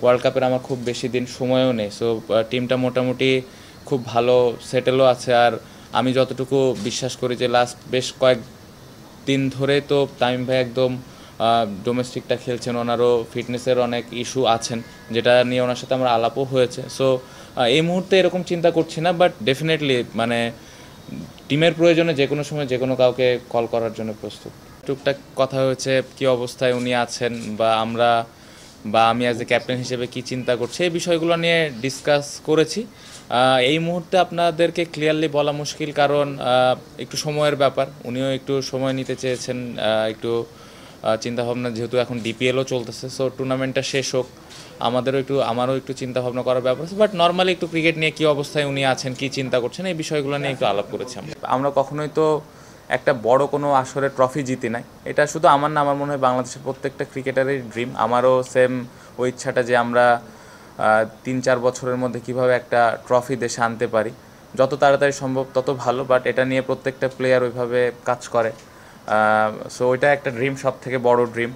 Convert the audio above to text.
World কাপের আমার খুব বেশি দিন সময়ও নেই। সো টিমটা মোটামুটি খুব ভালো সেটেলও আছে। আর আমি যতটুকু বিশ্বাস করি যে লাস্ট বেশ কয়েক দিন ধরে তো তামিম ভাই একদম ডোমেস্টিকটা খেলছেন, ওনারও ফিটনেসের অনেক ইস্যু আছেন, যেটা নিয়ে ওনার সাথে আমার আলাপও হয়েছে। সো এই মুহূর্তে এরকম চিন্তা করছি না, বাট ডেফিনেটলি মানে টিমের প্রয়োজনে যে কোনো সময় যে কোনো কাউকে কল করার জন্য প্রস্তুত। টুকটাক কথা হয়েছে কী অবস্থায় উনি আছেন, বা আমি অ্যাজ এ ক্যাপ্টেন হিসেবে কি চিন্তা করছি, এই বিষয়গুলো নিয়ে ডিসকাস করেছি। এই মুহূর্তে আপনাদেরকে ক্লিয়ারলি বলা মুশকিল, কারণ একটু সময়ের ব্যাপার, উনিও একটু সময় নিতে চেয়েছেন, একটু চিন্তাভাবনা, যেহেতু এখন ডিপিএলও চলতেছে, সো টুর্নামেন্টটা শেষ হোক, আমারও একটু চিন্তাভাবনা করার ব্যাপার আছে। বাট নর্মালি একটু ক্রিকেট নিয়ে কী অবস্থায় উনি আছেন, কী চিন্তা করছেন, এই বিষয়গুলো নিয়ে একটু আলাপ করেছি। আমরা কখনোই তো একটা বড় কোনো আসরে ট্রফি জিতি নাই, এটা শুধু আমার না, আমার মনে হয় বাংলাদেশের প্রত্যেকটা ক্রিকেটারের ড্রিম। আমারও সেম ওই ইচ্ছাটা যে আমরা 3-4 বছরের মধ্যে কিভাবে একটা ট্রফি দেশে আনতে পারি, যত তাড়াতাড়ি সম্ভব তত ভালো। বাট এটা নিয়ে প্রত্যেকটা প্লেয়ার ওইভাবে কাজ করে। সো ওইটা একটা ড্রিম, সব থেকে বড় ড্রিম।